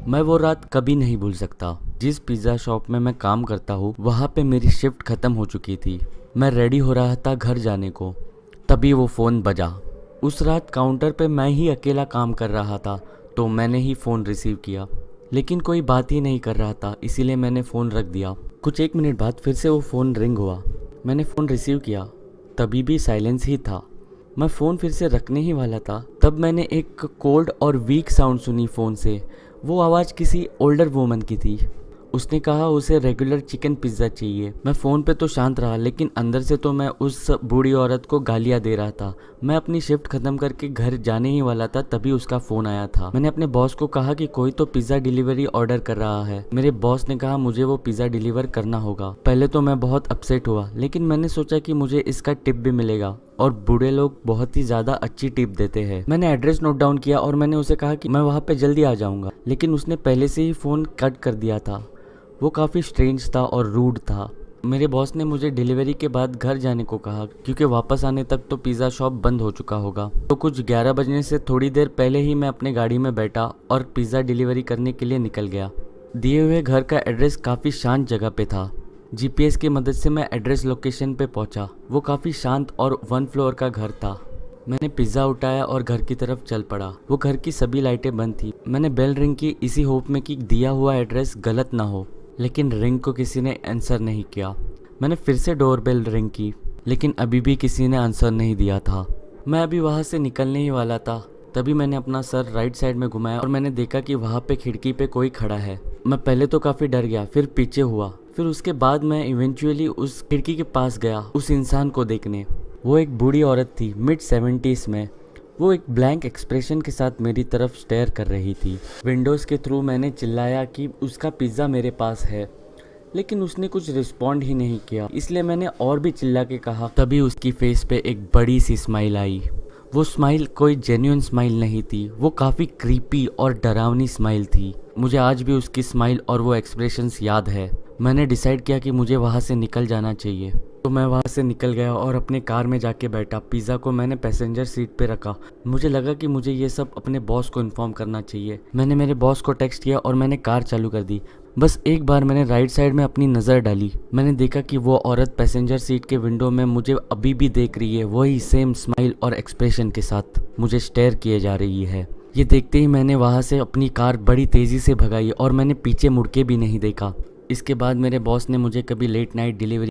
मैं वो रात कभी नहीं भूल सकता। जिस पिज़्ज़ा शॉप में मैं काम करता हूँ वहाँ पे मेरी शिफ्ट ख़त्म हो चुकी थी। मैं रेडी हो रहा था घर जाने को, तभी वो फ़ोन बजा। उस रात काउंटर पे मैं ही अकेला काम कर रहा था, तो मैंने ही फ़ोन रिसीव किया। लेकिन कोई बात ही नहीं कर रहा था, इसीलिए मैंने फ़ोन रख दिया। कुछ 1 मिनट बाद फिर से वो फ़ोन रिंग हुआ। मैंने फ़ोन रिसीव किया, तभी भी साइलेंस ही था। मैं फ़ोन फिर से रखने ही वाला था, तब मैंने एक कोल्ड और वीक साउंड सुनी फ़ोन से। वो आवाज़ किसी ओल्डर वूमन की थी। उसने कहा उसे रेगुलर चिकन पिज़्ज़ा चाहिए। मैं फ़ोन पे तो शांत रहा, लेकिन अंदर से तो मैं उस बूढ़ी औरत को गालियाँ दे रहा था। मैं अपनी शिफ्ट ख़त्म करके घर जाने ही वाला था, तभी उसका फ़ोन आया था। मैंने अपने बॉस को कहा कि कोई तो पिज़्ज़ा डिलीवरी ऑर्डर कर रहा है। मेरे बॉस ने कहा मुझे वो पिज़्ज़ा डिलीवर करना होगा। पहले तो मैं बहुत अपसेट हुआ, लेकिन मैंने सोचा कि मुझे इसका टिप भी मिलेगा, और बूढ़े लोग बहुत ही ज़्यादा अच्छी टिप देते हैं। मैंने एड्रेस नोट डाउन किया और मैंने उसे कहा कि मैं वहाँ पे जल्दी आ जाऊँगा, लेकिन उसने पहले से ही फ़ोन कट कर दिया था। वो काफ़ी स्ट्रेंज था और रूड था। मेरे बॉस ने मुझे डिलीवरी के बाद घर जाने को कहा, क्योंकि वापस आने तक तो पिज़्ज़ा शॉप बंद हो चुका होगा। तो कुछ 11 बजने से थोड़ी देर पहले ही मैं अपने गाड़ी में बैठा और पिज़्ज़ा डिलीवरी करने के लिए निकल गया। दिए हुए घर का एड्रेस काफ़ी शांत जगह पे था। जीपीएस की मदद से मैं एड्रेस लोकेशन पे पहुंचा। वो काफ़ी शांत और 1 फ्लोर का घर था। मैंने पिज़्ज़ा उठाया और घर की तरफ चल पड़ा। वो घर की सभी लाइटें बंद थी। मैंने बेल रिंग की, इसी होप में कि दिया हुआ एड्रेस गलत ना हो, लेकिन रिंग को किसी ने आंसर नहीं किया। मैंने फिर से डोर बेल रिंग की, लेकिन अभी भी किसी ने आंसर नहीं दिया था। मैं अभी वहाँ से निकलने ही वाला था, तभी मैंने अपना सर राइट साइड में घुमाया और मैंने देखा कि वहाँ पे खिड़की पे कोई खड़ा है। मैं पहले तो काफ़ी डर गया, फिर पीछे हुआ, फिर उसके बाद मैं इवेंचुअली उस खिड़की के पास गया उस इंसान को देखने। वो एक बूढ़ी औरत थी, मिड 70s में। वो एक ब्लैंक एक्सप्रेशन के साथ मेरी तरफ स्टेयर कर रही थी। विंडोज़ के थ्रू मैंने चिल्लाया कि उसका पिज़्ज़ा मेरे पास है, लेकिन उसने कुछ रिस्पॉन्ड ही नहीं किया। इसलिए मैंने और भी चिल्ला के कहा। तभी उसकी फेस पे एक बड़ी सी स्माइल आई। वो स्माइल कोई जेन्युइन स्माइल नहीं थी, वो काफ़ी क्रीपी और डरावनी स्माइल थी। मुझे आज भी उसकी स्माइल और वो एक्सप्रेशंस याद है। मैंने डिसाइड किया कि मुझे वहाँ से निकल जाना चाहिए, तो मैं वहाँ से निकल गया और अपने कार में जाके बैठा। पिज़्ज़ा को मैंने पैसेंजर सीट पे रखा। मुझे लगा कि मुझे ये सब अपने बॉस को इन्फॉर्म करना चाहिए। मैंने मेरे बॉस को टेक्स्ट किया और मैंने कार चालू कर दी। बस एक बार मैंने राइट साइड में अपनी नज़र डाली। मैंने देखा कि वो औरत पैसेंजर सीट के विंडो में मुझे अभी भी देख रही है, वही सेम स्माइल और एक्सप्रेशन के साथ मुझे स्टेयर किए जा रही है। ये देखते ही मैंने वहाँ से अपनी कार बड़ी तेज़ी से भगाई और मैंने पीछे मुड़ के भी नहीं देखा। इसके बाद मेरे बॉस ने मुझे कभी लेट नाइट डिलीवरी